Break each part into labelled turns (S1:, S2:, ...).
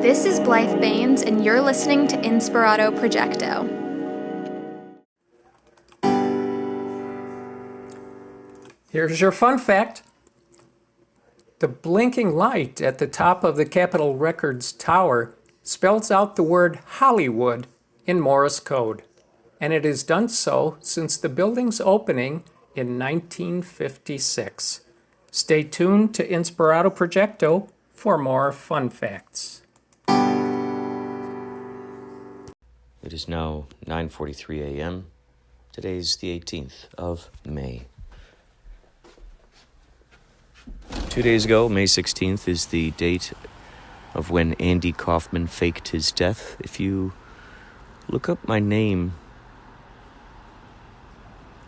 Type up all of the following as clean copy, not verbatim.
S1: This is Blythe Baines, and you're listening to Inspirado Projecto.
S2: Here's your fun fact. The blinking light at the top of the Capitol Records Tower spells out the word Hollywood in Morse code, and it has done so since the building's opening in 1956. Stay tuned to Inspirado Projecto for more fun facts.
S3: It is now 9:43 a.m. Today's the 18th of May. 2 days ago, May 16th, is the date of when Andy Kaufman faked his death. If you look up my name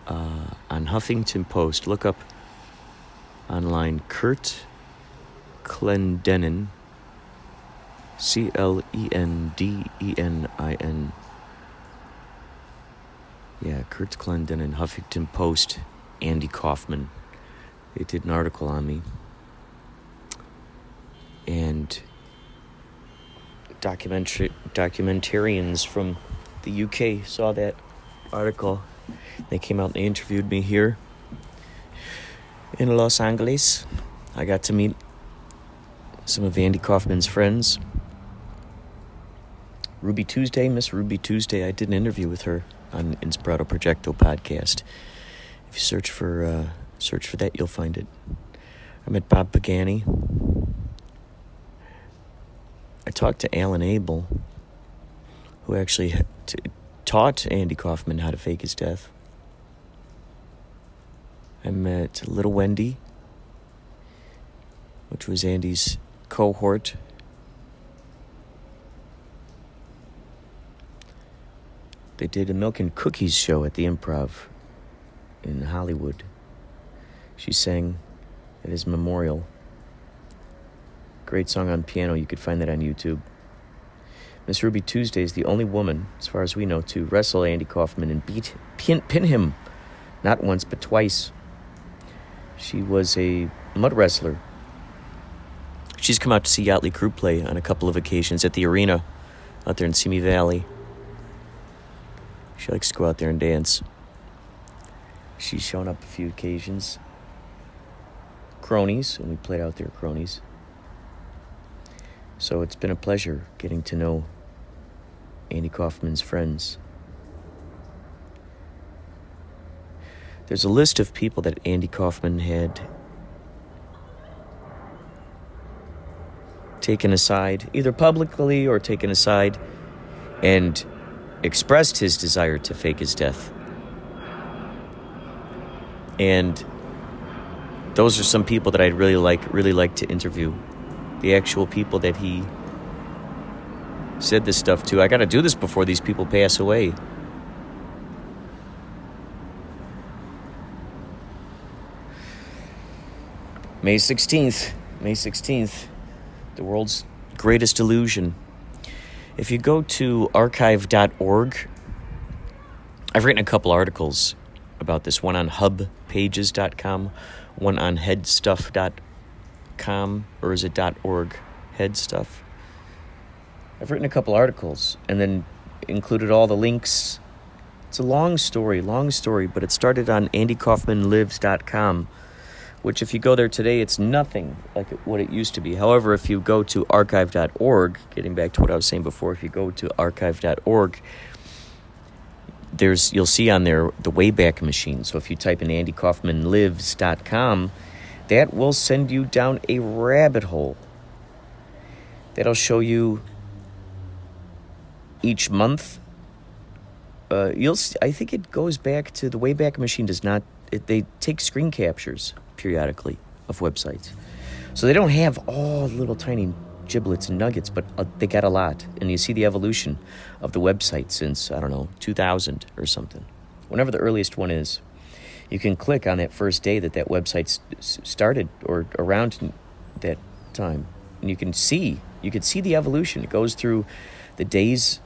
S3: on Huffington Post, look up online Kurt Clendenin, Clendenin. Yeah, Kurt Clendenin, Huffington Post, Andy Kaufman. They did an article on me. And documentarians from the UK saw that article. They came out and they interviewed me here in Los Angeles. I got to meet some of Andy Kaufman's friends. Ruby Tuesday, Miss Ruby Tuesday, I did an interview with her on Inspirado Projecto podcast. If you search for that, you'll find it. I met Bob Pagani. I talked to Alan Abel, who actually taught Andy Kaufman how to fake his death. I met Little Wendy, which was Andy's cohort. They did a Milk and Cookies show at the Improv in Hollywood. She sang at his memorial. Great song on piano. You could find that on YouTube. Miss Ruby Tuesday is the only woman, as far as we know, to wrestle Andy Kaufman and pin him, not once but twice. She was a mud wrestler. She's come out to see Yachtly Crew play on a couple of occasions at the arena out there in Simi Valley. She likes to go out there and dance. She's shown up a few occasions. Cronies, and we played out there, Cronies. So it's been a pleasure getting to know Andy Kaufman's friends. There's a list of people that Andy Kaufman had taken aside, either publicly or taken aside, and expressed his desire to fake his death. And those are some people that I'd really like to interview. The actual people that he said this stuff to. I got to do this before these people pass away. May 16th, the world's greatest illusion. If you go to archive.org, I've written a couple articles about this, one on hubpages.com, one on headstuff.com, or is it .org, headstuff? I've written a couple articles and then included all the links. It's a long story, but it started on andykaufmanlives.com, which if you go there today, it's nothing like what it used to be. However, if you go to archive.org, getting back to what I was saying before, if you go to archive.org, you'll see on there the Wayback Machine. So if you type in andykaufmanlives.com, that will send you down a rabbit hole. That'll show you each month. You'll see, I think it goes back to the Wayback Machine does not. They take screen captures periodically of websites, so they don't have all little tiny giblets and nuggets, but they got a lot. And you see the evolution of the website since 2000 or something, whenever the earliest one is. You can click on that first day that website started, or around that time, and you can see the evolution. It goes through the days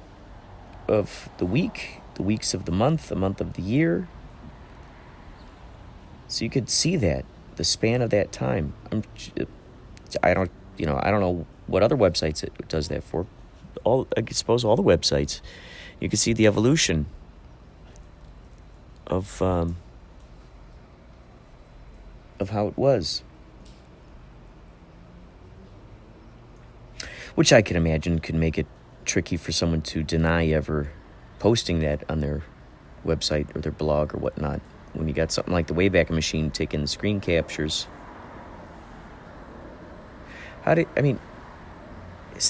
S3: of the week, the weeks of the month of the year. So you could see that, the span of that time. I don't know what other websites it does that for. I suppose all the websites. You can see the evolution of how it was. Which I can imagine could make it tricky for someone to deny ever posting that on their website or their blog or whatnot. When you got something like the Wayback Machine taking screen captures. Isn't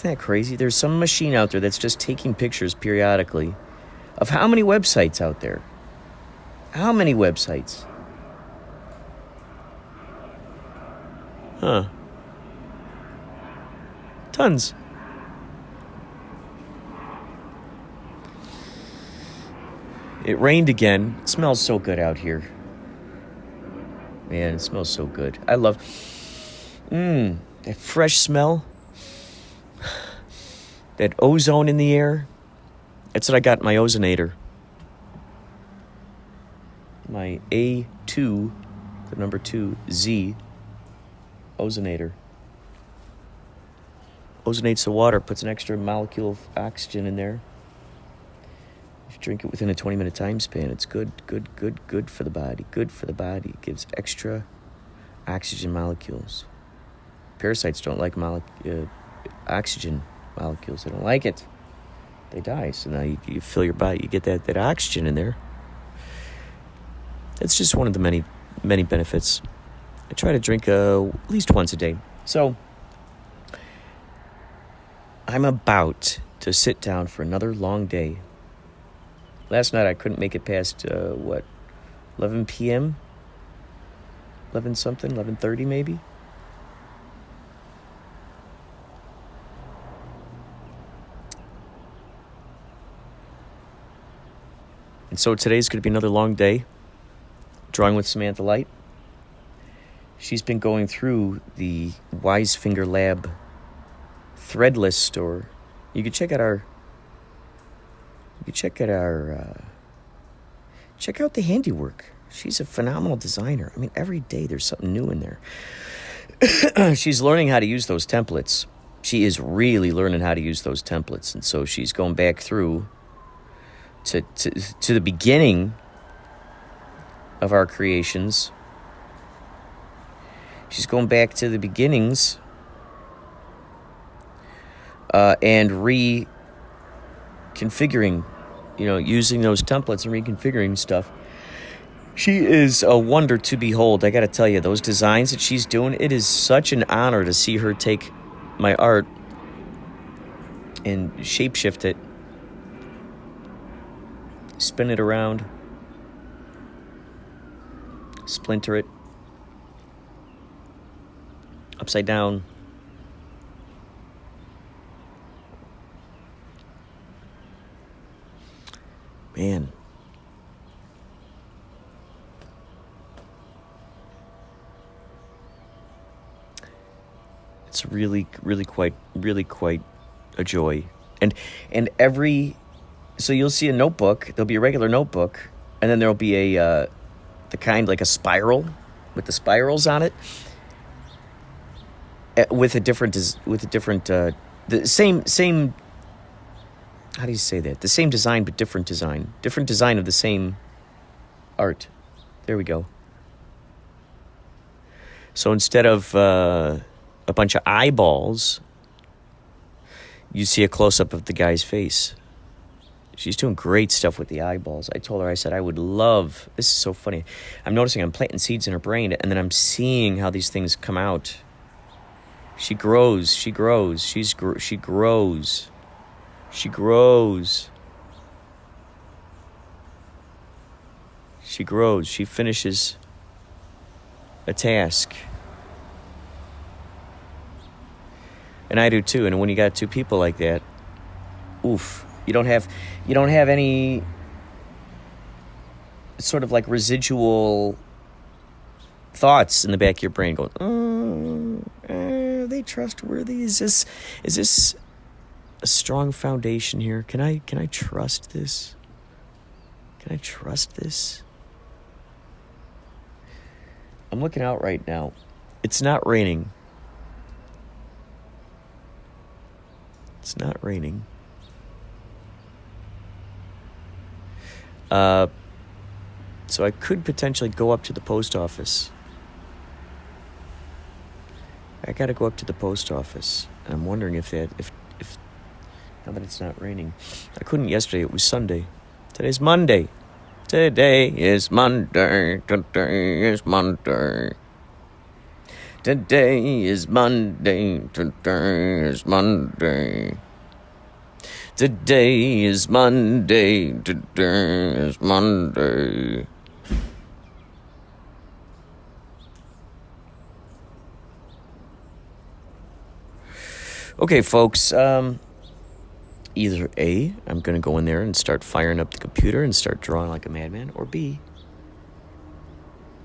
S3: that crazy? There's some machine out there that's just taking pictures periodically of how many websites out there? How many websites? Huh. Tons. It rained again. It smells so good out here. Man, it smells so good. I love that fresh smell. That ozone in the air. That's what I got in my ozonator. My A2, the number 2Z ozonator. Ozonates the water, puts an extra molecule of oxygen in there. If you drink it within a 20-minute time span, it's good for the body. Good for the body. It gives extra oxygen molecules. Parasites don't like oxygen molecules. They don't like it. They die. So now you fill your body. You get that oxygen in there. It's just one of the many benefits. I try to drink at least once a day. So I'm about to sit down for another long day. Last night I couldn't make it past 11 p.m. 11 something, 11:30 maybe. And so today's going to be another long day. Drawing with Samantha Light. She's been going through the Wise Finger Lab threadless store. You can check out check out the handiwork. She's a phenomenal designer. I mean, every day there's something new in there. She's learning how to use those templates. She is really learning how to use those templates. And so she's going back through to the beginning of our creations. She's going back to the beginnings and reconfiguring, using those templates and reconfiguring stuff. She is a wonder to behold. I got to tell you, those designs that she's doing, it is such an honor to see her take my art and shapeshift it, spin it around, splinter it, upside down. Man. It's really quite a joy. And so you'll see a notebook, there'll be a regular notebook, and then there'll be the kind like a spiral with the spirals on it. With a different the same how do you say that? The same design, but different design. Different design of the same art. There we go. So instead of a bunch of eyeballs, you see a close-up of the guy's face. She's doing great stuff with the eyeballs. I told her, I said, I would love... This is so funny. I'm noticing I'm planting seeds in her brain, and then I'm seeing how these things come out. She grows. She grows. She grows. She grows. She finishes a task. And I do too. And when you got two people like that, oof, you don't have any sort of like residual thoughts in the back of your brain going, are they trustworthy? Is this a strong foundation here? Can I trust this? Can I trust this? I'm looking out right now. It's not raining. It's not raining. So I could potentially go up to the post office. I gotta go up to the post office. I'm wondering if now that it's not raining. I couldn't yesterday, it was Sunday. Today's Monday. Today is Monday. Today is Monday. Today is Monday. Today is Monday. Today is Monday. Today is Monday. Okay, folks. Either A, I'm going to go in there and start firing up the computer and start drawing like a madman, or B,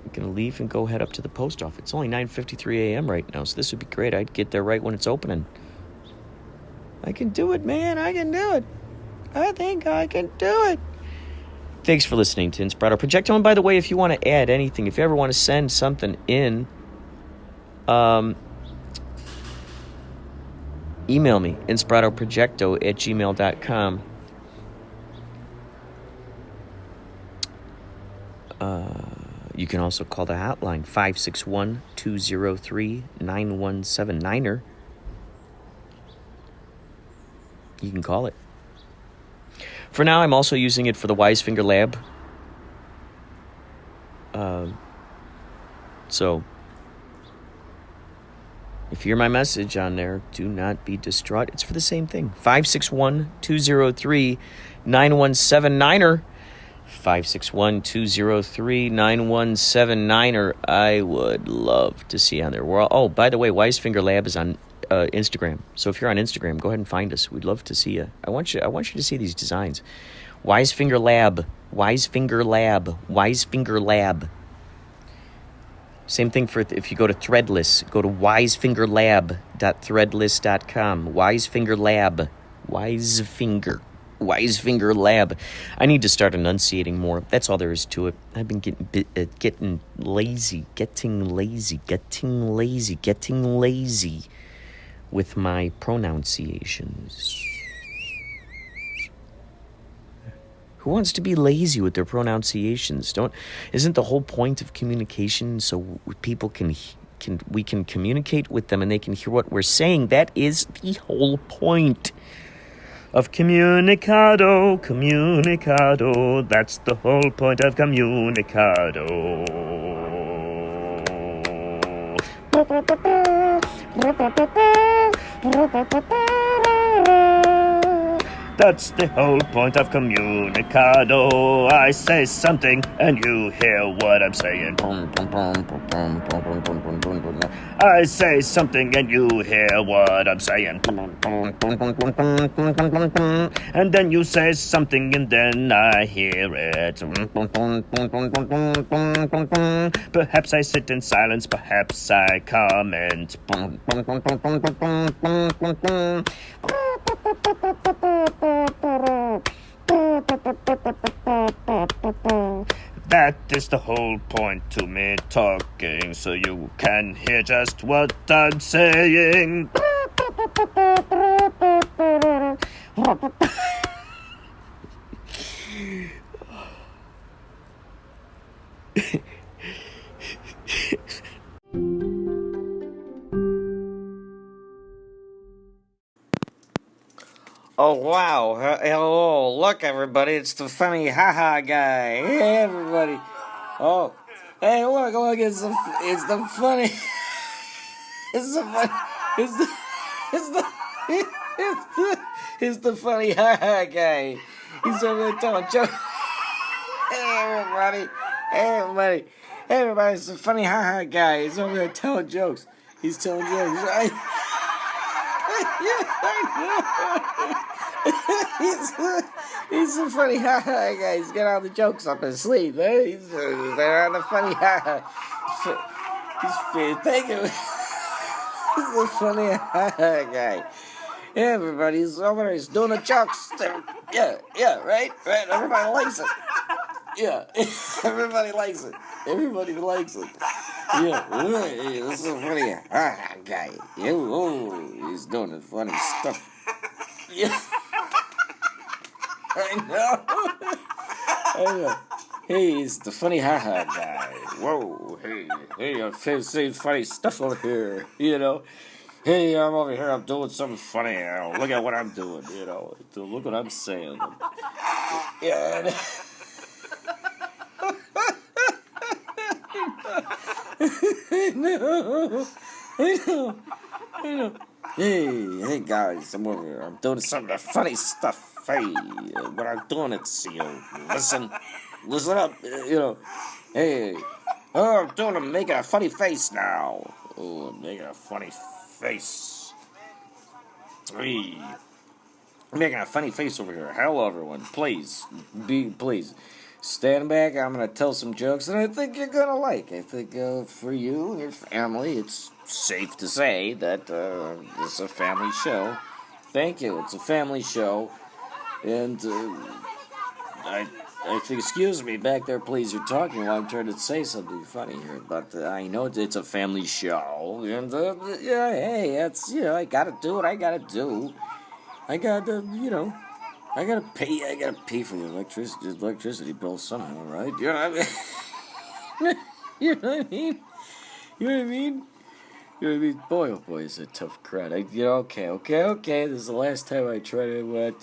S3: I'm going to leave and go head up to the post office. It's only 9:53 a.m. right now, so this would be great. I'd get there right when it's opening. I can do it, man. I can do it. I think I can do it. Thanks for listening to Inspirado Projecto. And by the way, if you want to add anything, if you ever want to send something in, email me, inspiradoprojecto@gmail.com. You can also call the hotline, 561-203-9179. You can call it. For now, I'm also using it for the Wise Finger Lab. So, if you hear my message on there, do not be distraught. It's for the same thing. 561-203-9179. 561-203-9179. I would love to see you on there. By the way, Wise Finger Lab is on Instagram. So if you're on Instagram, go ahead and find us. We'd love to see you. I want you to see these designs. Wise Finger Lab. Wise Finger Lab. Wise Finger Lab. Same thing for if you go to Threadless. Go to wisefingerlab.threadless.com. Wisefinger Lab. Wisefinger Lab. I need to start enunciating more. That's all there is to it. I've been getting lazy with my pronunciations. Who wants to be lazy with their pronunciations? Isn't the whole point of communication so people we can communicate with them and they can hear what we're saying? That is the whole point of Communicado. That's the whole point of Communicado. That's the whole point of Communicado. I say something and you hear what I'm saying. I say something and you hear what I'm saying. And then you say something and then I hear it. Perhaps I sit in silence, perhaps I comment. That is the whole point to me talking, so you can hear just what I'm saying.
S4: Oh, wow. Hello. Look, everybody. It's the funny haha guy. Hey, everybody. Oh. Hey, look. It's the funny. It's the funny haha guy. He's over there telling jokes. Hey, everybody. It's the funny haha guy. He's over there telling jokes. He's telling jokes, right? He's a funny haha guy. He's got all the jokes up his sleeve. He's there on the funny haha. Thank you. He's a funny haha guy. Yeah, everybody's over there. He's doing the jokes. Yeah, right. Everybody likes it. Yeah, everybody likes it. Yeah, this is a funny haha guy. He's doing the funny stuff. Yeah. I know. Hey, it's the funny haha guy. Whoa, hey, I'm saying funny stuff over here, you know. Hey, I'm over here, I'm doing something funny, you know. Look at what I'm doing, you know. Look what I'm saying. Yeah. I know. Hey guys, I'm over here. I'm doing some funny stuff. Hey, what I'm doing, it's, you know, listen up, you know. Hey, I'm making a funny face now. Oh, I'm making a funny face. Hey, I'm making a funny face over here. Hello, everyone. Please, stand back. I'm going to tell some jokes that I think you're going to like. I think for you and your family, it's safe to say that this is a family show. Thank you. It's a family show. And I think, excuse me, back there, please. You're talking while I'm trying to say something funny here. But I know it's a family show. And, yeah, hey, that's, you know, I got to do what I got to do. I got to, you know. I gotta pay for the electricity bill somehow, right? You know what I mean? You know what I mean? You know what I mean? You know what I mean? Boy, oh boy, it's a tough crowd. Okay. This is the last time I try to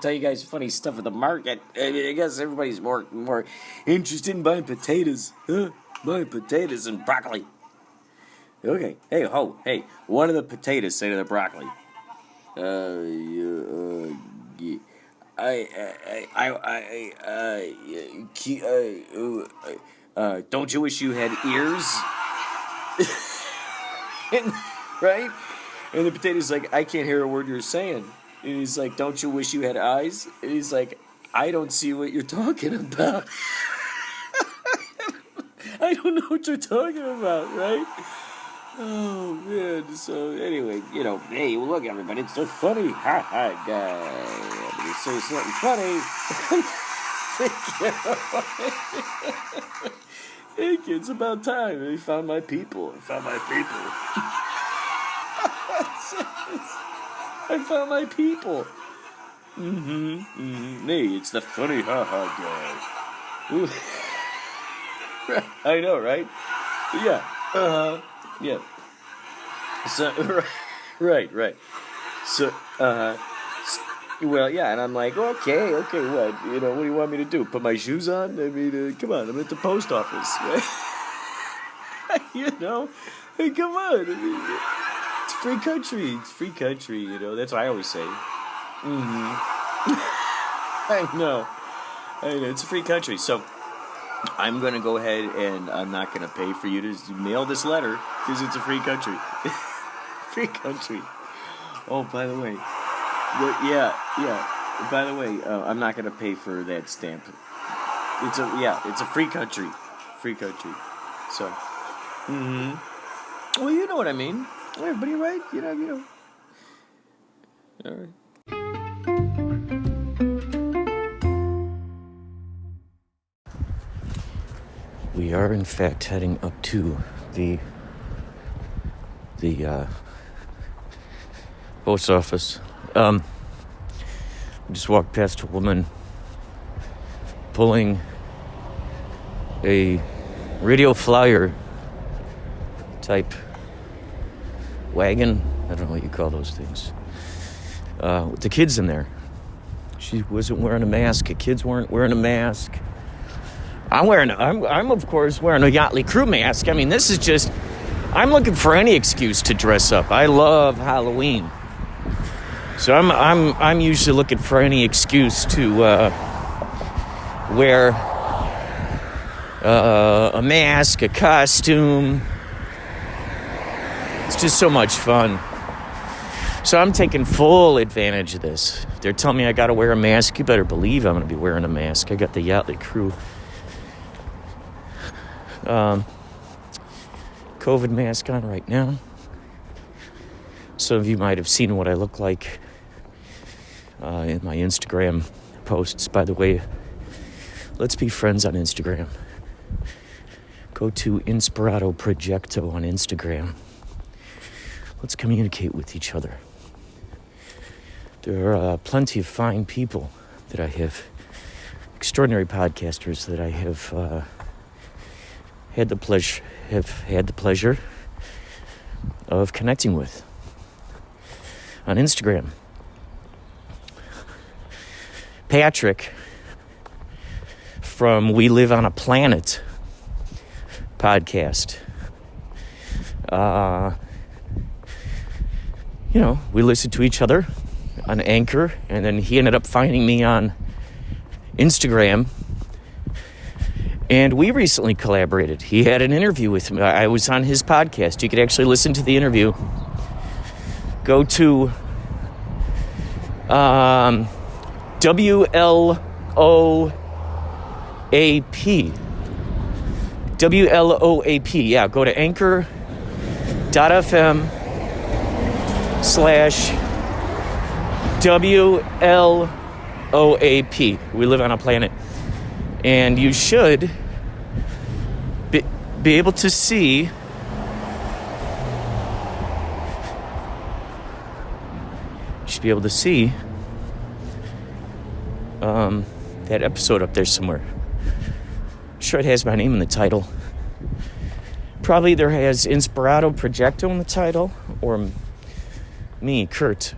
S4: tell you guys funny stuff at the market. I guess everybody's more interested in buying potatoes. Buying potatoes and broccoli. Okay. Hey, one of the potatoes say to the broccoli. Don't you wish you had ears? Right? And the potato's like, I can't hear a word you're saying. And he's like, don't you wish you had eyes? And he's like, I don't see what you're talking about. I don't know what you're talking about, right? Oh, man. So, anyway, you know, hey, look, everybody, it's so funny. Ha, guy. I'm going to say something funny. Thank you. It's about time. I found my people. I found my people. Hey, it's the funny guy. Ooh. I know, right? Yeah. Yeah. So, right. So, well, yeah, and I'm like, okay, what? You know, what do you want me to do? Put my shoes on? I mean, come on, I'm at the post office, right? You know? Hey, come on. I mean, it's free country, you know? That's what I always say. I know. It's a free country, so I'm going to go ahead and I'm not going to pay for you to mail this letter because it's a free country. Free country. Oh, by the way. Yeah. By the way, I'm not going to pay for that stamp. It's a free country. Free country. So, well, you know what I mean. Everybody, right? You know. All right.
S3: We are, in fact, heading up to the post office. We just walked past a woman pulling a radio flyer type wagon. I don't know what you call those things. With the kids in there. She wasn't wearing a mask. The kids weren't wearing a mask. I'm of course wearing a Yachtly crew mask. I mean, this is just, I'm looking for any excuse to dress up. I love Halloween. So I'm usually looking for any excuse to wear a mask, a costume. It's just so much fun. So I'm taking full advantage of this. If they're telling me I got to wear a mask, you better believe I'm going to be wearing a mask. I got the Yachtly crew COVID mask on right now. Some of you might have seen what I look like in my Instagram posts. By the way, let's be friends on Instagram. Go to Inspirado Projecto on Instagram. Let's communicate with each other. There are plenty of fine people that I have, extraordinary podcasters that I have had the pleasure of connecting with on Instagram. Patrick from We Live on a Planet podcast. We listened to each other on Anchor, and then he ended up finding me on Instagram, and we recently collaborated. He had an interview with me. I was on his podcast. You could actually listen to the interview. Go to WLOAP. WLOAP. Yeah, go to anchor.fm/WLOAP. We Live on a Planet. And you should be able to see that episode up there somewhere. I'm sure it has my name in the title. Probably either has Inspirado, Projecto in the title, or me, Kurt.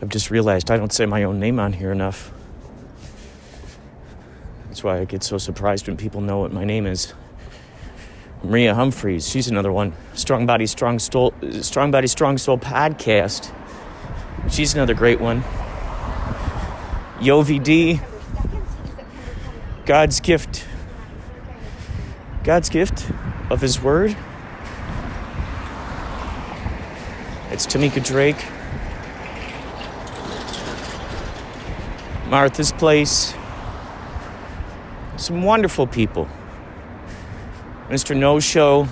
S3: I've just realized I don't say my own name on here enough. That's why I get so surprised when people know what my name is. Maria Humphreys, she's another one. Strong Body, Strong Soul podcast. She's another great one. YoVD, God's gift of His Word. It's Tamika Drake. Martha's Place. Some wonderful people. Mr. No Show.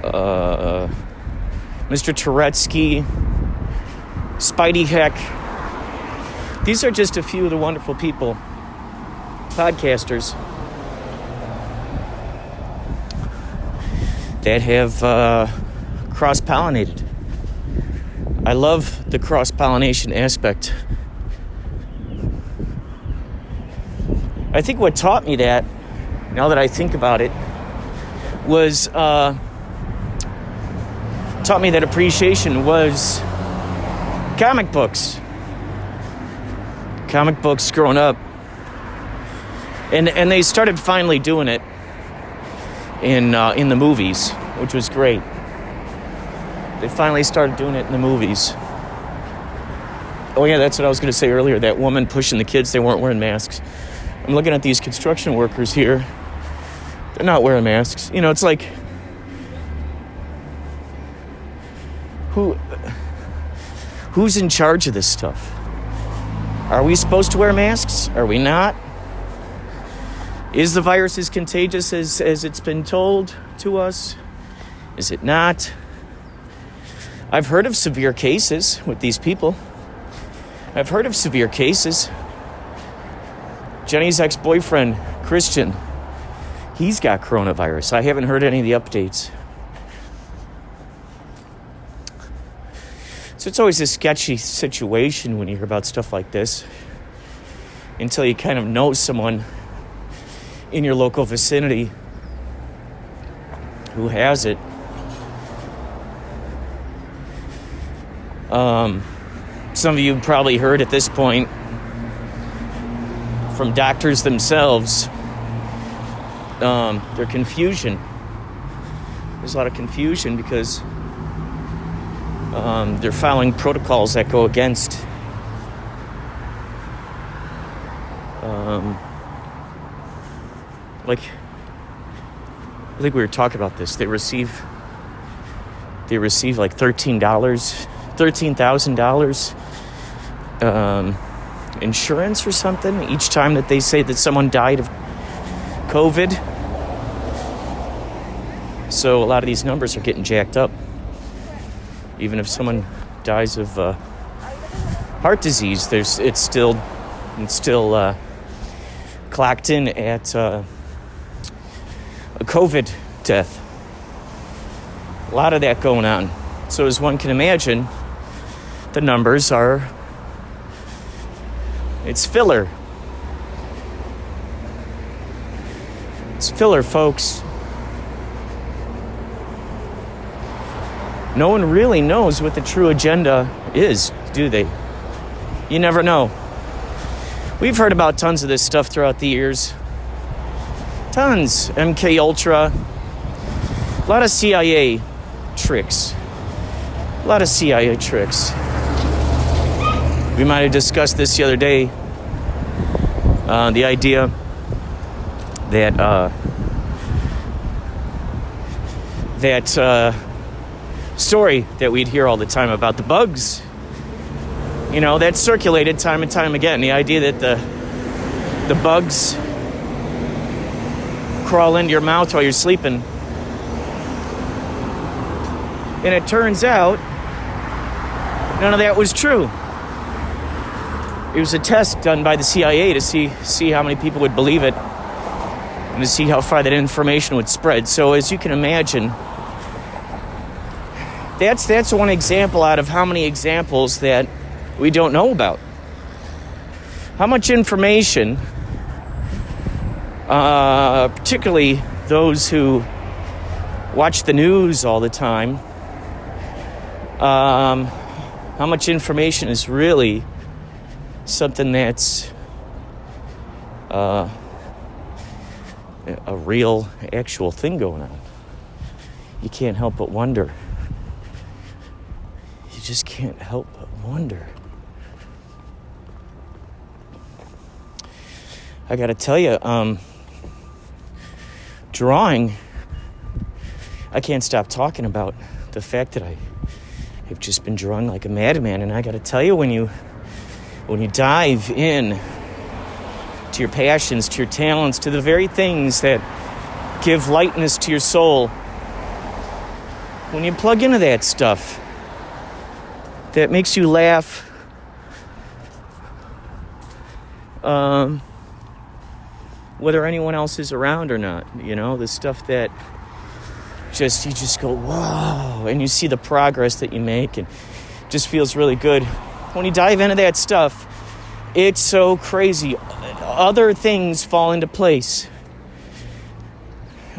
S3: Mr. Turetsky. Spidey Heck. These are just a few of the wonderful people, podcasters, that have cross-pollinated. I love the cross-pollination aspect. I think what taught me that, now that I think about it, was taught me that appreciation was comic books. Comic books growing up. And they started finally doing it in the movies, which was great. They finally started doing it in the movies. Oh yeah, that's what I was going to say earlier. That woman pushing the kids, they weren't wearing masks. I'm looking at these construction workers here. They're not wearing masks. You know, it's like, who's in charge of this stuff? Are we supposed to wear masks? Are we not? Is the virus as contagious as it's been told to us? Is it not? I've heard of severe cases with these people. I've heard of severe cases. Jenny's ex-boyfriend, Christian, he's got coronavirus. I haven't heard any of the updates. So it's always a sketchy situation when you hear about stuff like this, until you kind of know someone in your local vicinity who has it. Some of you probably heard at this point from doctors themselves, their confusion. There's a lot of confusion because they're following protocols that go against I think we were talking about this. They receive like $13,000 insurance or something each time that they say that someone died of COVID. So a lot of these numbers are getting jacked up. Even if someone dies of heart disease, it's still clocked in at a COVID death. A lot of that going on. So as one can imagine, the numbers are, it's filler. It's filler, folks. No one really knows what the true agenda is, do they? You never know. We've heard about tons of this stuff throughout the years. Tons. MK Ultra. A lot of CIA tricks. A lot of CIA tricks. We might have discussed this the other day. The idea that story that we'd hear all the time about the bugs. You know, that circulated time and time again. The idea that the bugs crawl into your mouth while you're sleeping. And it turns out none of that was true. It was a test done by the CIA to see how many people would believe it and to see how far that information would spread. So as you can imagine, that's one example out of how many examples that we don't know about. How much information, particularly those who watch the news all the time, how much information is really something that's a real, actual thing going on. You can't help but wonder. You just can't help but wonder. I gotta tell you, drawing, I can't stop talking about the fact that I have just been drawing like a madman. And I gotta tell you, when you dive in to your passions, to your talents, to the very things that give lightness to your soul, when you plug into that stuff that makes you laugh, whether anyone else is around or not, you know, the stuff that you just go, whoa, and you see the progress that you make, and it just feels really good. When you dive into that stuff, it's so crazy. Other things fall into place.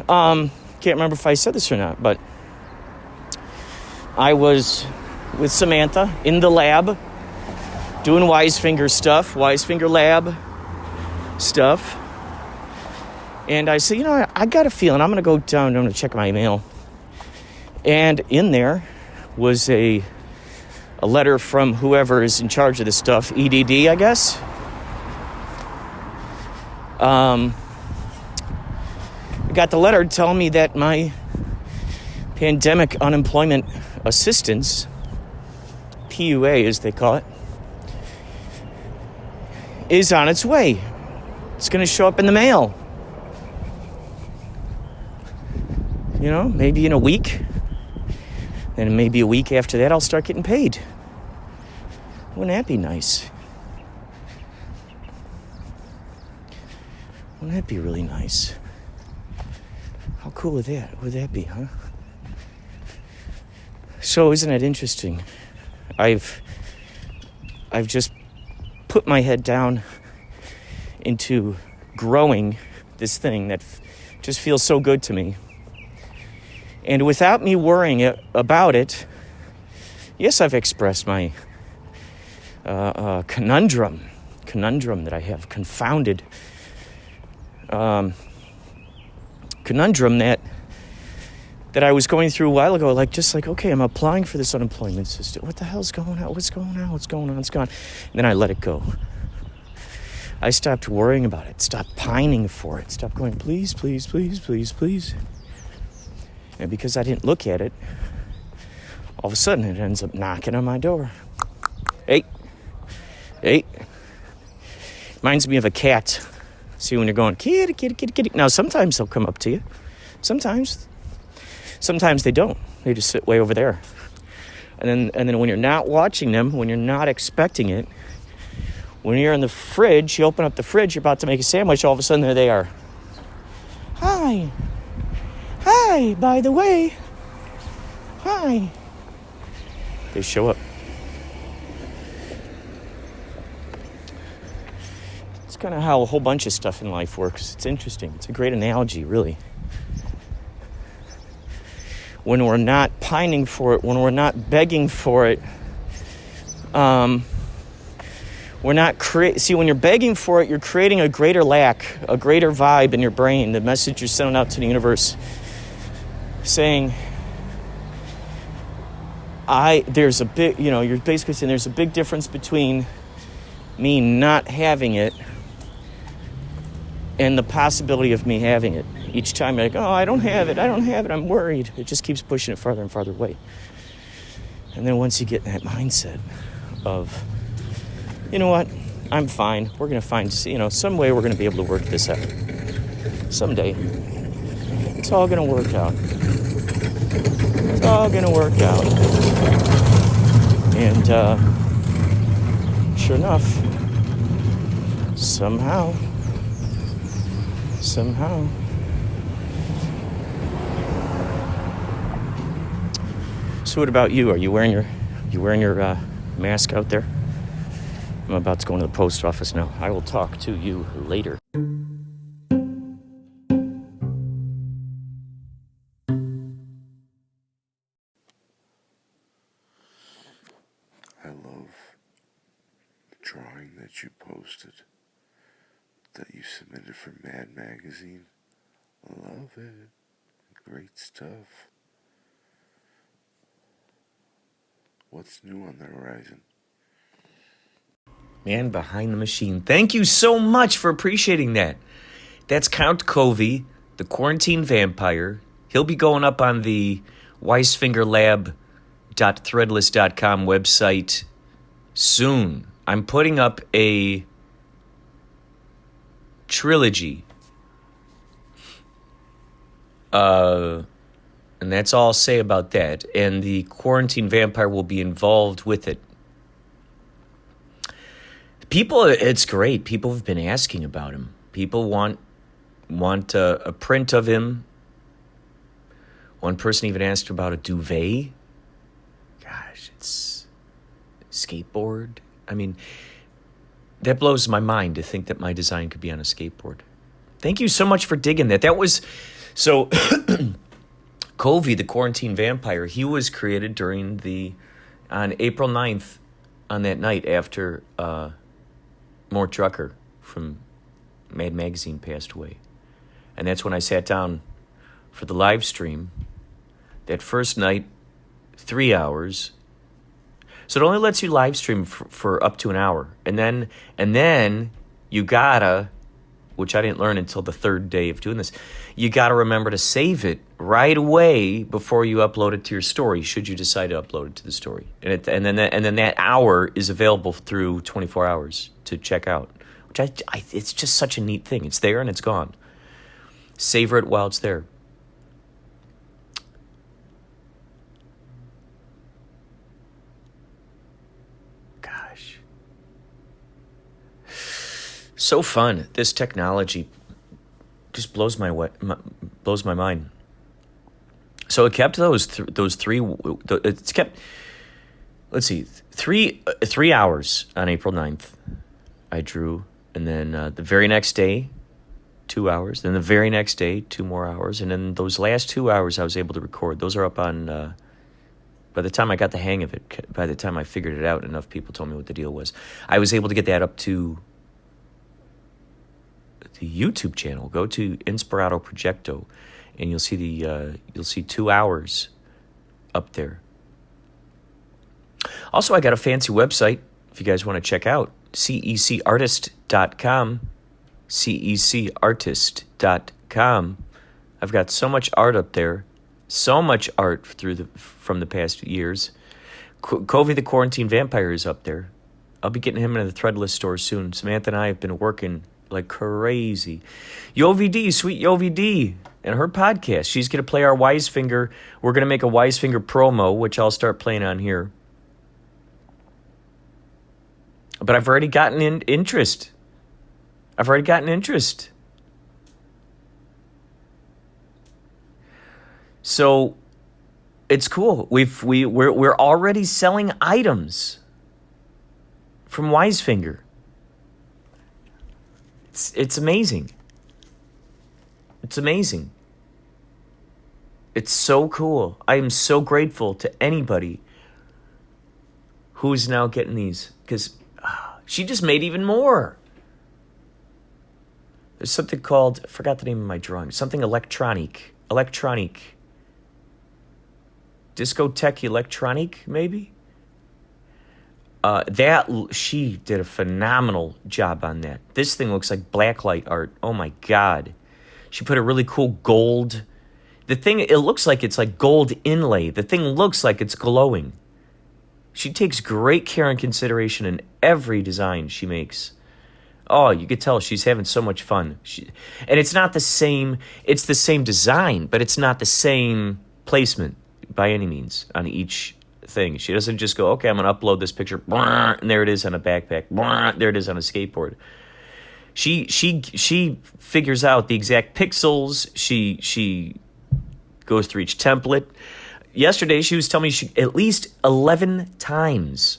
S3: Can't remember if I said this or not, but I was with Samantha in the lab doing Wisefinger stuff, Wisefinger lab stuff. And I said, you know, I got a feeling I'm going to go down and I'm going to check my mail. And in there was a letter from whoever is in charge of this stuff, EDD, I guess. I got the letter telling me that my pandemic unemployment assistance, PUA as they call it, is on its way. It's going to show up in the mail. You know, maybe in a week. Then maybe a week after that, I'll start getting paid. Wouldn't that be nice? Wouldn't that be really nice? How cool would that be, huh? So isn't it interesting? I've just put my head down into growing this thing that just feels so good to me. And without me worrying about it, yes, I've expressed my conundrum that I have, confounded conundrum that I was going through a while ago, okay, I'm applying for this unemployment system. What the hell's going on? What's going on? It's gone. And then I let it go. I stopped worrying about it, stopped pining for it, stopped going, please, please, please, please, please. And because I didn't look at it, all of a sudden it ends up knocking on my door. Hey. Reminds me of a cat. See, when you're going, kitty, kitty, kitty, kitty. Now, sometimes they'll come up to you. Sometimes they don't. They just sit way over there. And then when you're not watching them, when you're not expecting it, when you're in the fridge, you open up the fridge, you're about to make a sandwich, all of a sudden there they are. Hi, by the way, Hi. They show up. It's kind of how a whole bunch of stuff in life works. It's interesting. It's a great analogy, really. When we're not pining for it, when we're not begging for it, we're not see, when you're begging for it, you're creating a greater lack, a greater vibe in your brain, the message you're sending out to the universe, saying, there's a big, you're basically saying there's a big difference between me not having it and the possibility of me having it. Each time you're like, oh, I don't have it, I'm worried. It just keeps pushing it farther and farther away. And then once you get in that mindset of, you know what, I'm fine. We're going to find, some way we're going to be able to work this out. Someday. It's all going to work out. It's all going to work out. And sure enough, somehow. So what about you? Are you wearing your mask out there? I'm about to go into the post office now. I will talk to you later.
S5: I love the drawing that you posted, that you submitted for Mad Magazine. I love it. Great stuff. What's new on the horizon?
S3: Man behind the machine. Thank you so much for appreciating that. That's Count COVI, the Quarantine Vampire. He'll be going up on the weisfingerlab.threadless.com website soon. I'm putting up a trilogy. And that's all I'll say about that. And the Quarantine Vampire will be involved with it. People, it's great. People have been asking about him. People want a print of him. One person even asked about a duvet. Gosh, it's skateboard. I mean, that blows my mind to think that my design could be on a skateboard. Thank you so much for digging that. That was so. COVI the Quarantine Vampire. He was created on April 9th, on that night after Mort Drucker from Mad Magazine passed away. And that's when I sat down for the live stream. That first night, 3 hours. So it only lets you live stream for up to an hour. And then you gotta, which I didn't learn until the third day of doing this, you gotta remember to save it right away before you upload it to your story, should you decide to upload it to the story. And then that hour is available through 24 hours to check out, which it's just such a neat thing. It's there and it's gone. Savor it while it's there. Gosh. So fun. This technology just blows my mind. So it kept those three. It's kept. Let's see, 3 hours on April 9th. I drew, and then the very next day, 2 hours. Then the very next day, 2 more hours, and then those last 2 hours I was able to record. Those are up on. By the time I got the hang of it, by the time I figured it out, enough people told me what the deal was. I was able to get that up to the YouTube channel. Go to Inspirado Projecto, and you'll see 2 hours up there. Also, I got a fancy website if you guys want to check out, cecartist.com, cecartist.com. I've got so much art up there, so much art from the past years. COVI the Quarantine Vampire is up there. I'll be getting him into the Threadless store soon. Samantha and I have been working like crazy. YoVD, sweet YoVD, and her podcast. She's going to play our Wisefinger. We're going to make a Wisefinger promo, which I'll start playing on here. But I've already gotten interest. So It's cool. We're already selling items from Wisefinger. It's amazing. It's amazing. It's so cool. I am so grateful to anybody who's now getting these, because she just made even more. There's something called, I forgot the name of my drawing, something electronic. Discotheque electronic, maybe? She did a phenomenal job on that. This thing looks like blacklight art. Oh my God. She put a really cool gold. The thing, it looks like it's like gold inlay. The thing looks like it's glowing. She takes great care and consideration in every design she makes. Oh, you could tell she's having so much fun. And it's not the same, it's the same design, but it's not the same placement by any means on each thing. She doesn't just go, okay, I'm going to upload this picture, and there it is on a backpack, there it is on a skateboard. She figures out the exact pixels. She goes through each template. Yesterday, she was telling me at least 11 times.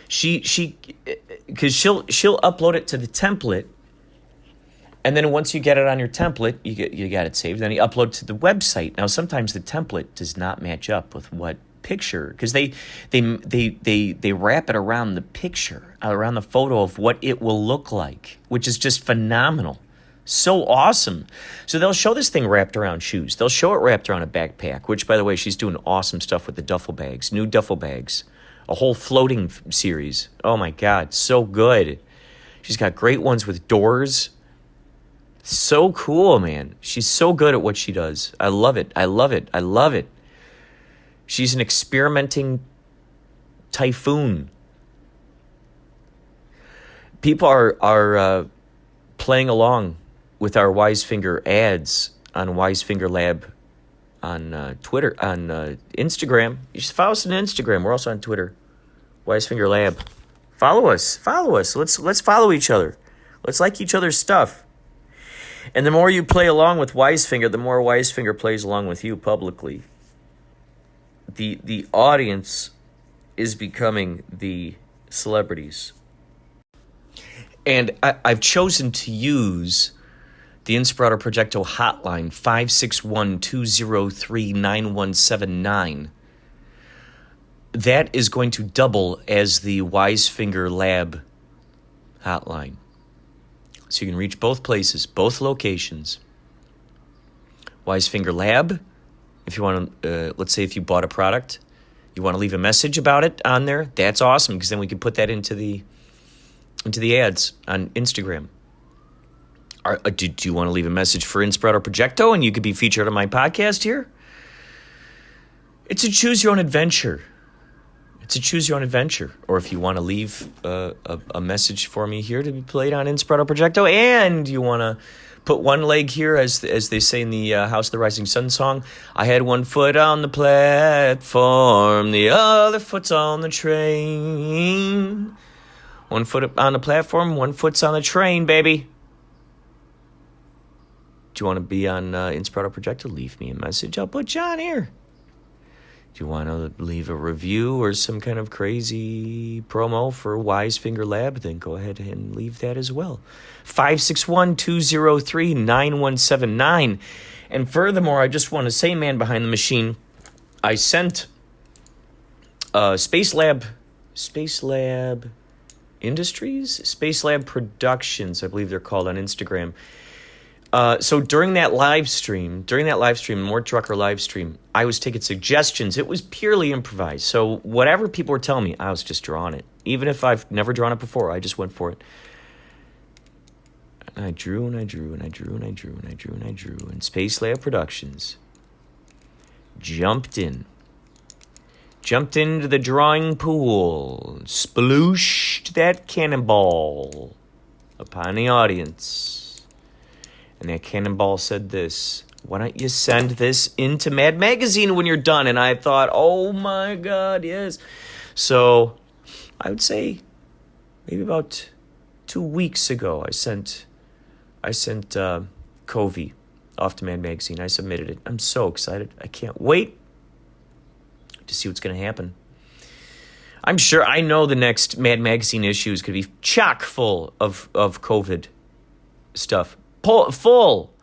S3: Because she'll upload it to the template, and then once you get it on your template, you got it saved. Then you upload it to the website. Now, sometimes the template does not match up with what picture, because they wrap it around the picture, around the photo of what it will look like, which is just phenomenal. So awesome. So they'll show this thing wrapped around shoes. They'll show it wrapped around a backpack, which, by the way, she's doing awesome stuff with the duffel bags, new duffel bags, a whole floating series. Oh my God, so good. She's got great ones with doors. So cool, man. She's so good at what she does. I love it. I love it. I love it. She's an experimenting typhoon. People are playing along with our Wisefinger ads on Wisefinger Lab on Twitter, on Instagram. You should follow us on Instagram. We're also on Twitter. Wisefinger Lab. Follow us. Let's follow each other. Let's like each other's stuff. And the more you play along with Wisefinger, the more Wisefinger plays along with you publicly. The audience is becoming the celebrities. And I've chosen to use the Inspirado Projecto hotline, 561-203-9179. That is going to double as the Wisefinger Lab hotline. So you can reach both places, both locations. Wisefinger Lab, if you want to, let's say if you bought a product, you want to leave a message about it on there, that's awesome, because then we can put that into the ads on Instagram. Do you want to leave a message for Inspirado Projecto and you could be featured on my podcast here? It's a choose your own adventure. Or if you want to leave a message for me here to be played on Inspirado Projecto, and you want to put one leg here, as they say in the House of the Rising Sun song, I had one foot on the platform, the other foot's on the train. One foot on the platform, one foot's on the train, baby. Do you want to be on Inspirado Projecto? Leave me a message. I'll put you on here. Do you want to leave a review or some kind of crazy promo for Wisefinger Lab? Then go ahead and leave that as well. 561-203-9179. And furthermore, I just want to say, man behind the machine, I sent Space Lab Industries? Space Lab Productions, I believe they're called on Instagram. So during that live stream, More Trucker live stream, I was taking suggestions. It was purely improvised. So whatever people were telling me, I was just drawing it. Even if I've never drawn it before, I just went for it. And I drew. And Space Lab Productions jumped into the drawing pool, splooshed that cannonball upon the audience. And that cannonball said this: why don't you send this into Mad Magazine when you're done? And I thought, oh my God, yes. So I would say maybe about 2 weeks ago, I sent COVI off to Mad Magazine. I submitted it. I'm so excited. I can't wait to see what's going to happen. I'm sure, I know the next Mad Magazine issue is going to be chock full of COVID stuff. Full.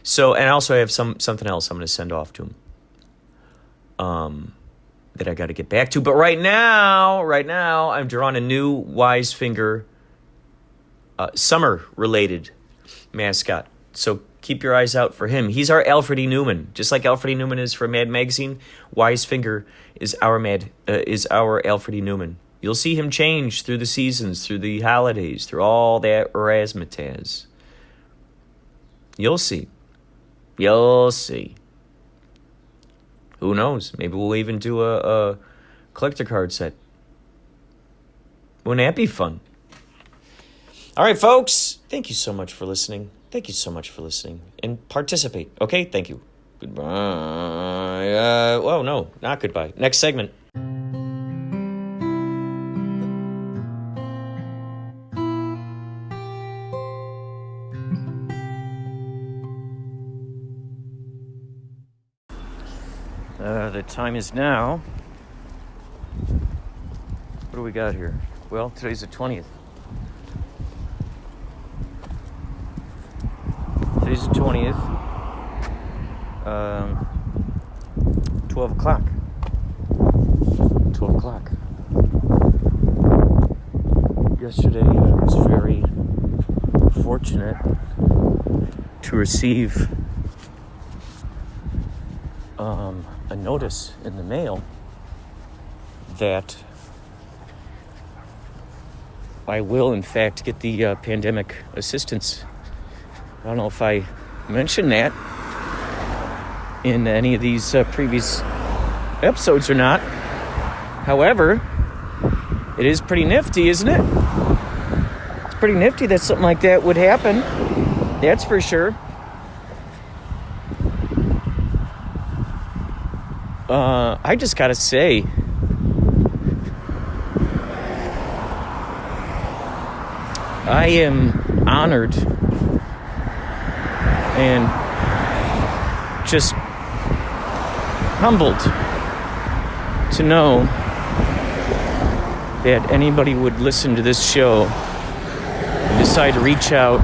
S3: So, and also I have something else I'm going to send off to him. That I got to get back to. But right now, I'm drawing a new Wise Finger summer-related mascot. So keep your eyes out for him. He's our Alfred E. Newman. Just like Alfred E. Newman is for Mad Magazine, Wise Finger is our Alfred E. Newman. You'll see him change through the seasons, through the holidays, through all that razzmatazz. You'll see. You'll see. Who knows? Maybe we'll even do a collector card set. Wouldn't that be fun? All right, folks. Thank you so much for listening. And participate. Okay? Thank you. Goodbye. Well, no, not goodbye. Next segment. The time is now. What do we got here? Well, today's the 20th. Today's the 20th. 12 o'clock. 12 o'clock. Yesterday, I was very fortunate to receive a notice in the mail that I will, in fact, get the pandemic assistance. I don't know if I mentioned that in any of these previous episodes or not. However, it is pretty nifty, isn't it? It's pretty nifty that something like that would happen. That's for sure. I just gotta say, I am honored and just humbled to know that anybody would listen to this show and decide to reach out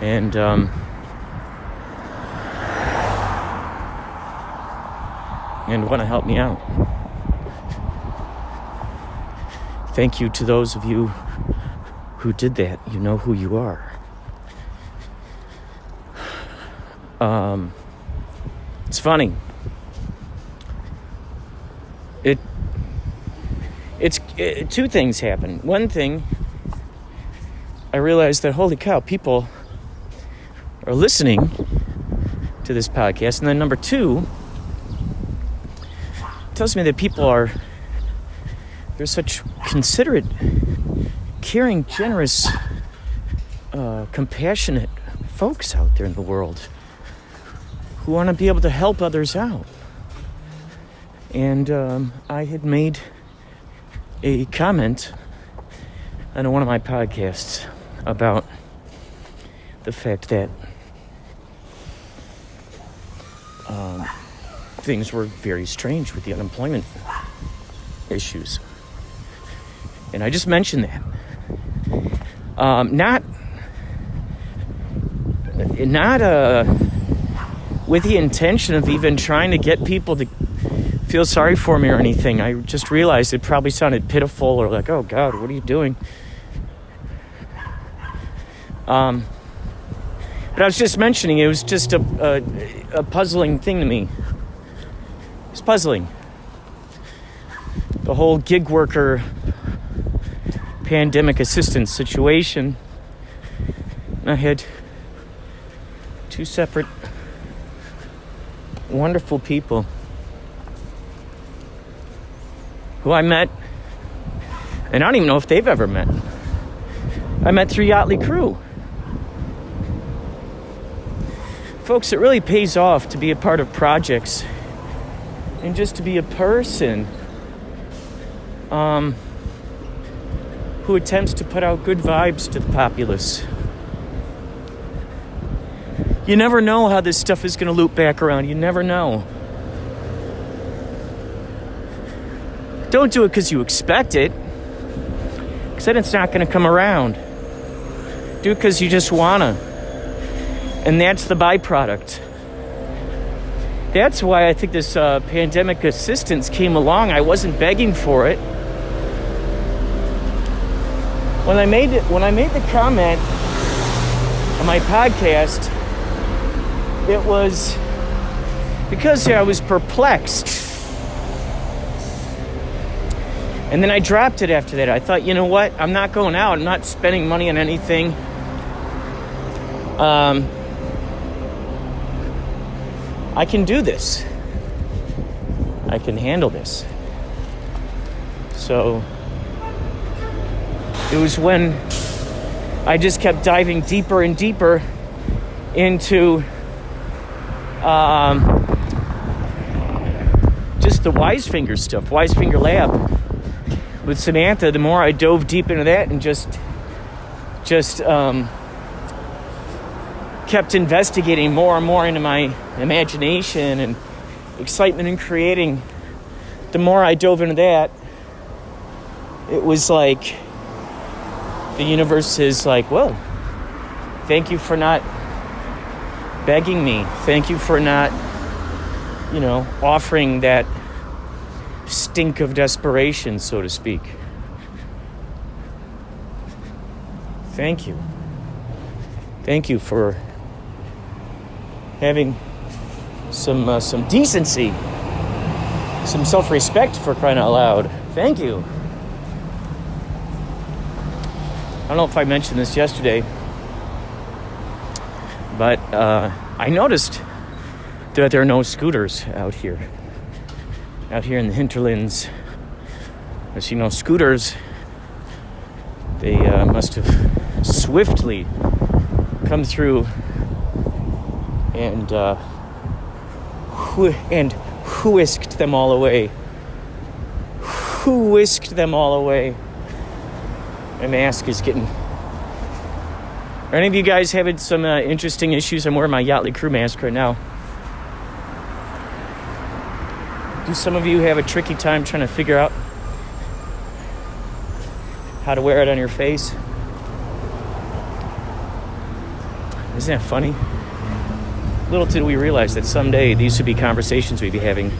S3: and want to help me out. Thank you to those of you who did that. You know who you are. It's funny. Two things happen. One thing, I realized that, holy cow, people are listening to this podcast. And then number two, it tells me that people they're such considerate, caring, generous, compassionate folks out there in the world who want to be able to help others out. And I had made a comment on one of my podcasts about the fact that things were very strange with the unemployment issues. And I just mentioned that. Not with the intention of even trying to get people to feel sorry for me or anything. I just realized it probably sounded pitiful or like, oh God, what are you doing? But I was just mentioning it was just a puzzling thing to me. It's puzzling. The whole gig worker pandemic assistance situation. I had two separate wonderful people who I met, and I don't even know if they've ever met. I met through Yachtly Crew. Folks, it really pays off to be a part of projects and just to be a person who attempts to put out good vibes to the populace. You never know how this stuff is going to loop back around. You never know. Don't do it because you expect it, because then it's not going to come around. Do it because you just want to. And that's the byproduct. That's why I think this pandemic assistance came along. I wasn't begging for it. When I made the comment on my podcast, it was because I was perplexed. And then I dropped it after that. I thought, you know what? I'm not going out. I'm not spending money on anything. I can do this. I can handle this. So it was when I just kept diving deeper and deeper into just the Wisefinger stuff, Wisefinger Lab with Samantha. The more I dove deep into that and just kept investigating more and more into my imagination and excitement in creating, the more I dove into that, it was like the universe is like, well, thank you for not begging me. Thank you for not, offering that stink of desperation, so to speak. Thank you. Thank you for having some decency, some self-respect, for crying out loud. Thank you. I don't know if I mentioned this yesterday, but I noticed that there are no scooters out here in the hinterlands. As you know, scooters, they must have swiftly come through and whisked them all away. Who whisked them all away? My mask is getting... Are any of you guys having some interesting issues? I'm wearing my Yachtly crew mask right now. Do some of you have a tricky time trying to figure out how to wear it on your face? Isn't that funny? Little did we realize that someday these would be conversations we'd be having.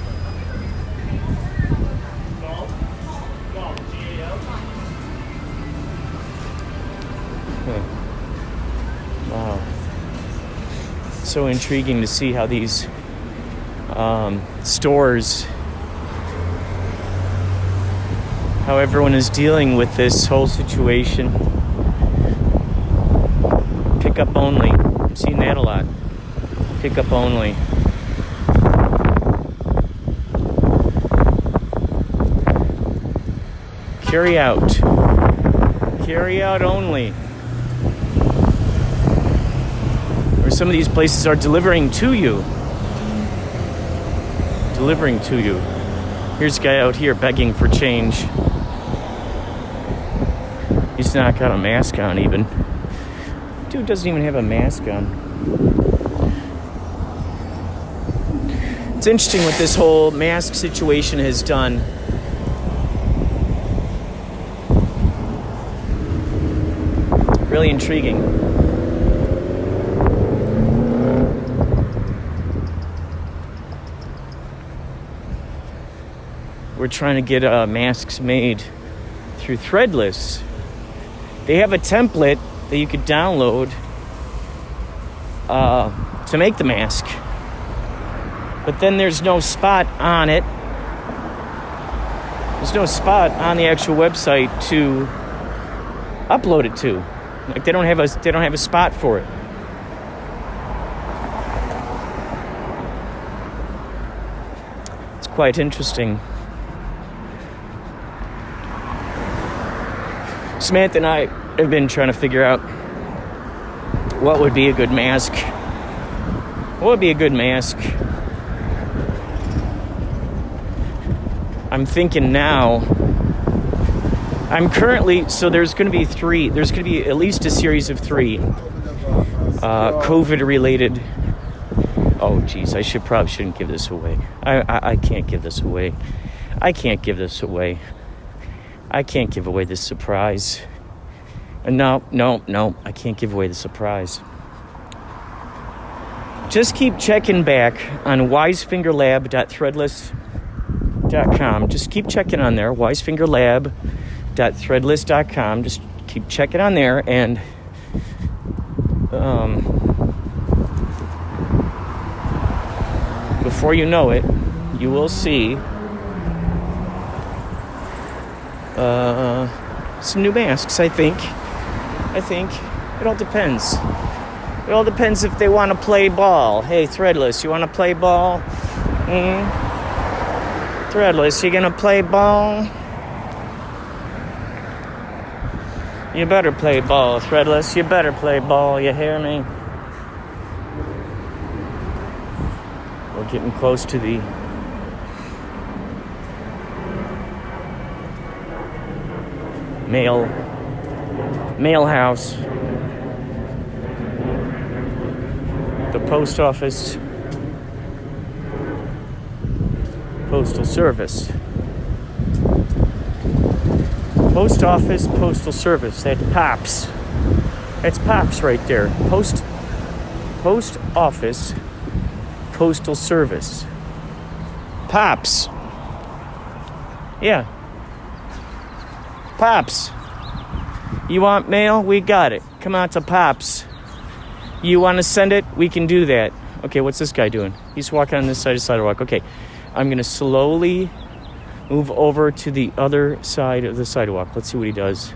S3: Wow. So intriguing to see how these stores, how everyone is dealing with this whole situation. Pickup only. I've seen that a lot. Pickup only. Carry out. Carry out only. Or some of these places are delivering to you. Delivering to you. Here's a guy out here begging for change. He's not got a mask on even. Dude doesn't even have a mask on. It's interesting what this whole mask situation has done. Really intriguing. We're trying to get masks made through Threadless. They have a template that you could download to make the mask. But then there's no spot on it. There's no spot on the actual website to upload it to. Like they don't have a spot for it. It's quite interesting. Samantha and I have been trying to figure out what would be a good mask. What would be a good mask? I'm thinking now. I'm currently, so there's going to be at least a series of 3 COVID-related Oh, geez, I shouldn't give this away. I can't give this away. I can't give this away. I can't give away this surprise. No, I can't give away the surprise. Just keep checking back on wisefingerlab.threadless.com. Just keep checking on there, wisefingerlab.threadless.com. Just keep checking on there, and before you know it, you will see some new masks, I think. It all depends. It all depends if they want to play ball. Hey, Threadless, you want to play ball? Threadless, you going to play ball? You better play ball, Threadless. You better play ball, you hear me? We're getting close to the mail house, the post office, postal service. Post office, postal service. That's Pops. That's Pops right there. Post office, postal service. Pops. Yeah. Pops. You want mail? We got it. Come out to Pops. You want to send it? We can do that. Okay, what's this guy doing? He's walking on this side of the sidewalk. Okay, I'm going to slowly move over to the other side of the sidewalk. Let's see what he does.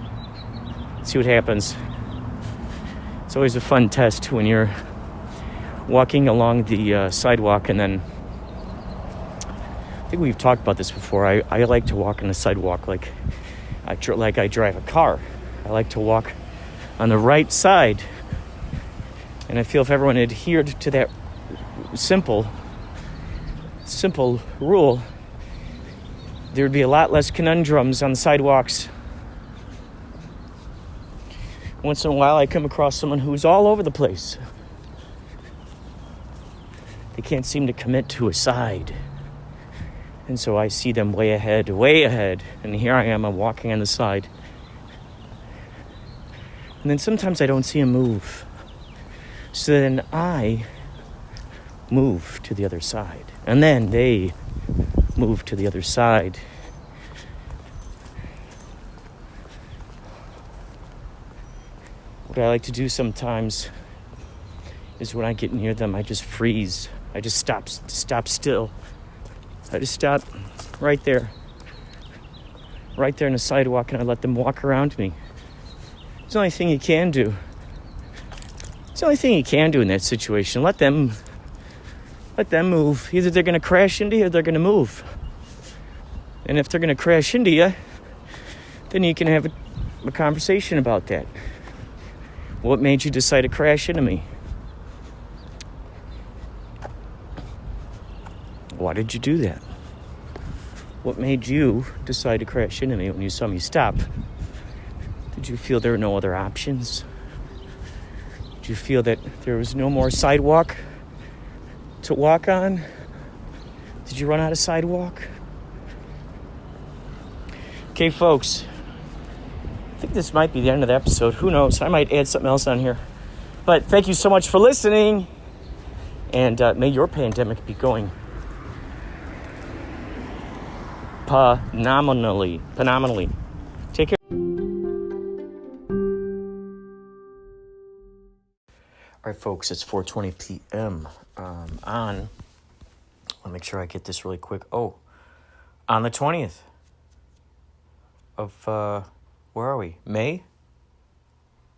S3: Let's see what happens. It's always a fun test when you're walking along the sidewalk, and then I think we've talked about this before. I like to walk on the sidewalk like I drive a car. I like to walk on the right side. And I feel if everyone adhered to that simple rule, there would be a lot less conundrums on the sidewalks. Once in a while, I come across someone who's all over the place. They can't seem to commit to a side. And so I see them way ahead. And here I am, I'm walking on the side. And then sometimes I don't see them move. So then I move to the other side. And then they move to the other side. What I like to do sometimes is when I get near them, I just freeze. I just stop still. I just stop right there in the sidewalk, and I let them walk around me. It's the only thing you can do. It's the only thing you can do in that situation. Let them move. Either they're going to crash into you or they're going to move. And if they're going to crash into you, then you can have a conversation about that. What made you decide to crash into me? Why did you do that? What made you decide to crash into me when you saw me stop? Did you feel there were no other options? Did you feel that there was no more sidewalk to walk on? Did you run out of sidewalk? Okay, folks. I think this might be the end of the episode. Who knows? I might add something else on here. But thank you so much for listening. And may your pandemic be going phenomenally. Take care. All right, folks, it's 4:20 p.m. I'll make sure I get this really quick. Oh, on the 20th of, where are we? May?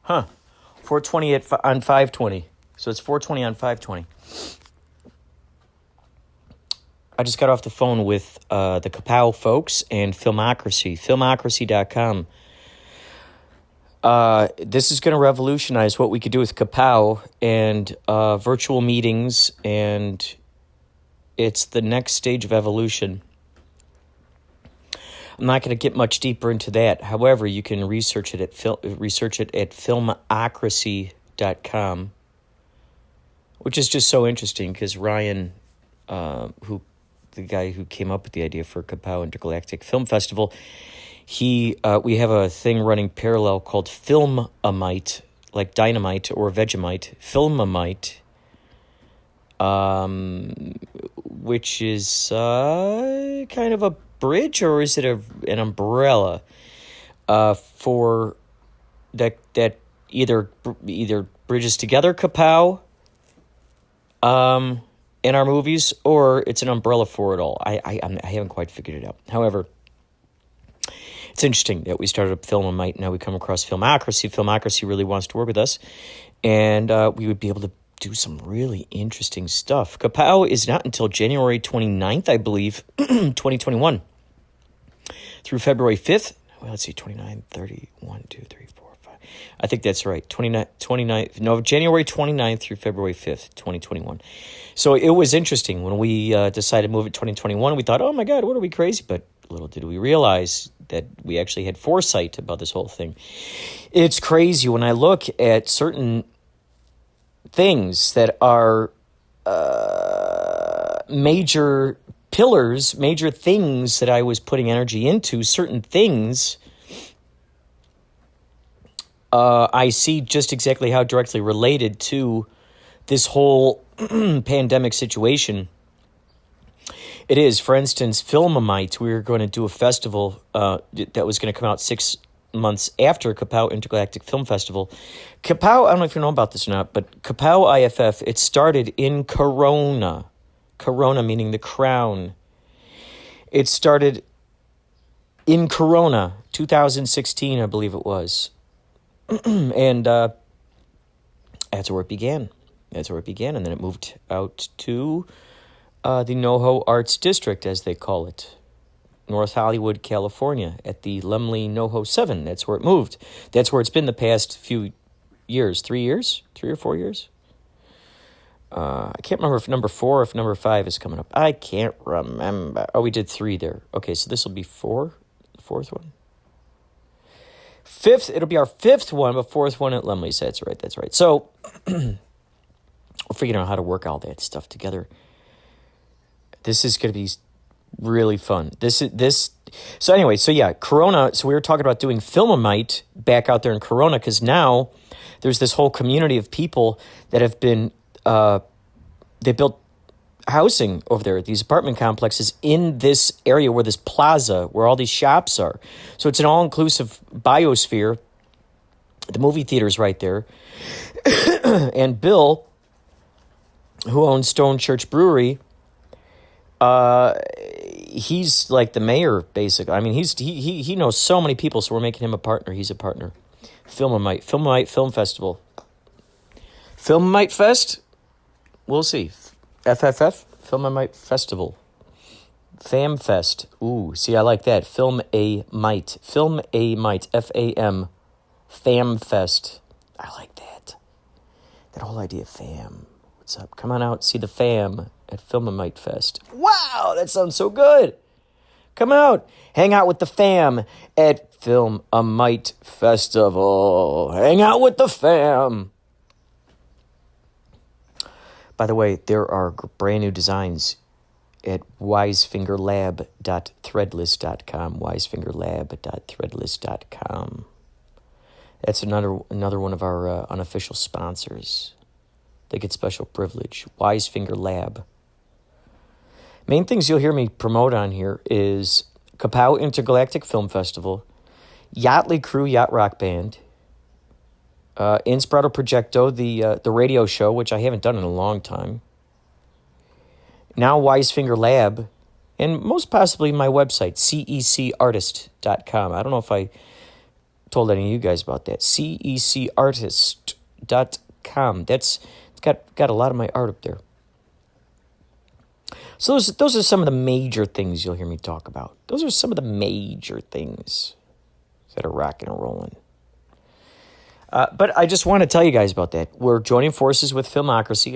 S3: 4:20 on 5:20. So it's 4:20 on 5:20. I just got off the phone with the KaPow folks and Filmocracy, filmocracy.com. This is going to revolutionize what we could do with KaPow and virtual meetings, and it's the next stage of evolution. I'm not going to get much deeper into that. However, you can research it at filmocracy.com, which is just so interesting because Ryan, the guy who came up with the idea for KaPow Intergalactic Film Festival, we have a thing running parallel called Filmamite, like dynamite or Vegemite, Filmamite, which is kind of a bridge, or is it an umbrella for that either bridges together KaPow in our movies, or it's an umbrella for it all. I haven't quite figured it out. However, it's interesting that we started up Filmamite, now we come across Filmocracy. Filmocracy really wants to work with us, and we would be able to do some really interesting stuff. KaPow is not until January 29th, I believe, 2021, through February 5th. Well, let's see, 29, 30, 1, 2, 3, 4, 5. I think that's right. January 29th through February 5th, 2021. So it was interesting when we decided to move it 2021. We thought, oh my God, what are we crazy? But little did we realize that we actually had foresight about this whole thing. It's crazy when I look at certain things that are major pillars, major things that I was putting energy into, certain things I see just exactly how directly related to this whole pandemic situation it is. For instance, Filmamite, we were going to do a festival that was going to come out 6 months after KaPow Intergalactic Film Festival. KaPow, I don't know if you know about this or not, but KaPow IFF, it started in Corona. Corona meaning the crown. It started in Corona, 2016, I believe it was. And that's where it began. And then it moved out to the NoHo Arts District, as they call it. North Hollywood, California, at the Lemley NoHo 7. That's where it moved. That's where it's been the past few years. 3 years? 3 or 4 years? I can't remember if number 4 or if number 5 is coming up. I can't remember. Oh, we did 3 there. Okay, so this will be 4, the 4th one. 5th, it'll be our 5th one, but 4th one at Lemley's. That's right. So, we're figuring out how to work all that stuff together. This is going to be really fun. So anyway, Corona. So we were talking about doing Filmamite back out there in Corona, because now there's this whole community of people that have been, they built housing over there, these apartment complexes in this area where this plaza, where all these shops are. So it's an all-inclusive biosphere. The movie theater's right there. And Bill, who owns Stone Church Brewery, he's like the mayor, basically. I mean, he knows so many people, so we're making him a partner. He's a partner. Filmamite Film Festival. Filmamite Fest? We'll see. FFF? Filmamite Festival. Fam Fest. Ooh, see, I like that. Filmamite. F-A-M. Fam Fest. I like that. That whole idea of fam. What's up? Come on out, see the fam at Filmamite Fest. Wow, that sounds so good. Come out. Hang out with the fam at Filmamite Festival. Hang out with the fam. By the way, there are brand new designs at wisefingerlab.threadless.com. wisefingerlab.threadless.com. That's another one of our unofficial sponsors. They get special privilege. Wisefinger Lab. Main things you'll hear me promote on here is KaPow Intergalactic Film Festival, Yachtly Crew Yacht Rock Band, Inspirado Projecto, the radio show, which I haven't done in a long time. Now Wisefinger Lab, and most possibly my website, cecartist.com. I don't know if I told any of you guys about that. cecartist.com. It's got a lot of my art up there. So those are some of the major things you'll hear me talk about. Those are some of the major things that are rocking and rolling. But I just want to tell you guys about that. We're joining forces with Filmocracy.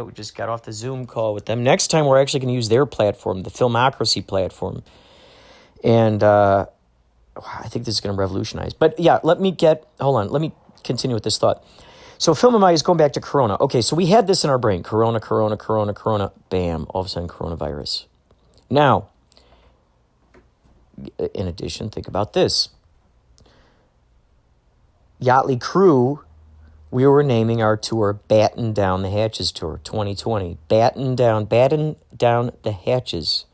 S3: We just got off the Zoom call with them. Next time, we're actually going to use their platform, the Filmocracy platform. And I think this is going to revolutionize. But yeah, let me continue with this thought. So Filmocracy is going back to Corona. Okay, so we had this in our brain. Corona. Bam, all of a sudden coronavirus. Now, in addition, think about this. Yachtly Crew, we were naming our tour Batten Down the Hatches Tour 2020. Batten down the hatches.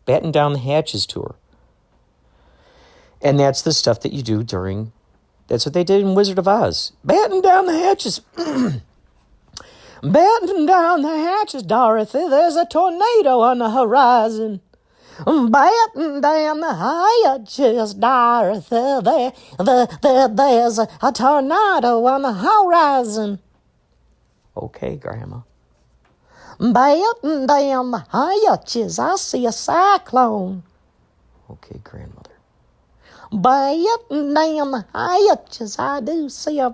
S3: Batten Down the Hatches Tour. And that's the stuff that you do during, that's what they did in Wizard of Oz. Batten down the hatches. Batten down the hatches, Dorothy. There's a tornado on the horizon. Batten down the hatches, Dorothy. There's a tornado on the horizon. Okay, Grandma. Batten down the hatches, I see a cyclone. Okay, Grandmother. Batten down the hatches, I do see a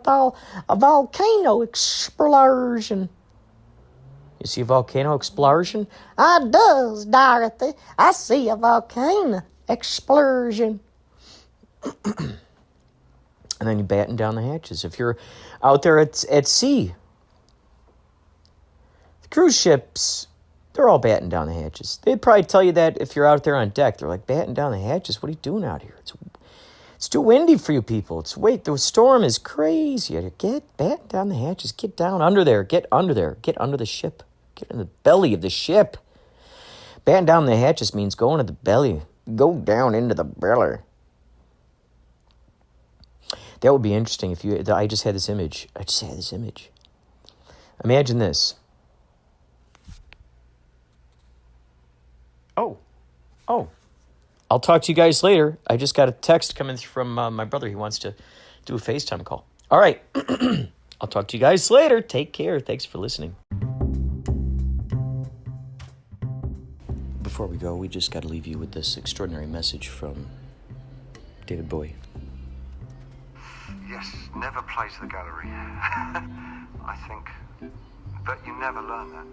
S3: volcano explosion. You see a volcano explosion? I does, Dorothy. I see a volcano explosion. And then you batten down the hatches. If you're out there at sea, the cruise ships, they're all batting down the hatches. They'd probably tell you that if you're out there on deck. They're like, batten down the hatches? What are you doing out here? It's too windy for you people. The storm is crazy. Get batten down the hatches. Get down under there. Get under there. Get under the ship. Get in the belly of the ship. Batten down the hatches means go into the belly. Go down into the belly. That would be interesting if you... I just had this image. Imagine this. Oh. I'll talk to you guys later. I just got a text coming from my brother. He wants to do a FaceTime call. All right. I'll talk to you guys later. Take care. Thanks for listening. Before we go, we just got to leave you with this extraordinary message from David Bowie.
S6: Yes, never play to the gallery. I think. But you never learn that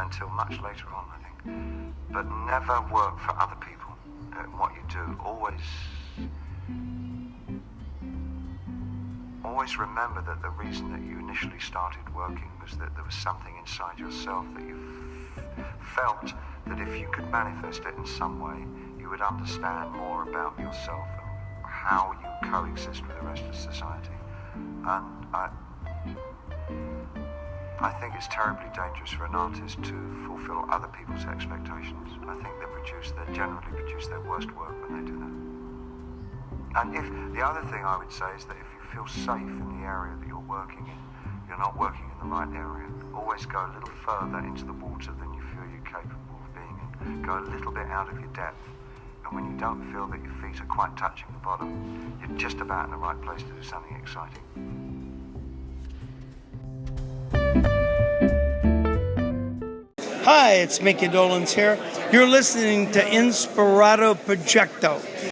S6: until much later on, I think. But never work for other people. What you do, always remember that the reason that you initially started working was that there was something inside yourself that you felt that if you could manifest it in some way, you would understand more about yourself and how you coexist with the rest of society. And I think it's terribly dangerous for an artist to fulfill other people's expectations. I think they generally produce their worst work when they do that. And if the other thing I would say is that if you feel safe in the area that you're working in, you're not working in the right area, always go a little further into the water than you feel you're capable of being in. Go a little bit out of your depth. And when you don't feel that your feet are quite touching the bottom, you're just about in the right place to do something exciting.
S7: Hi, it's Micky Dolenz here. You're listening to Inspirado Projecto.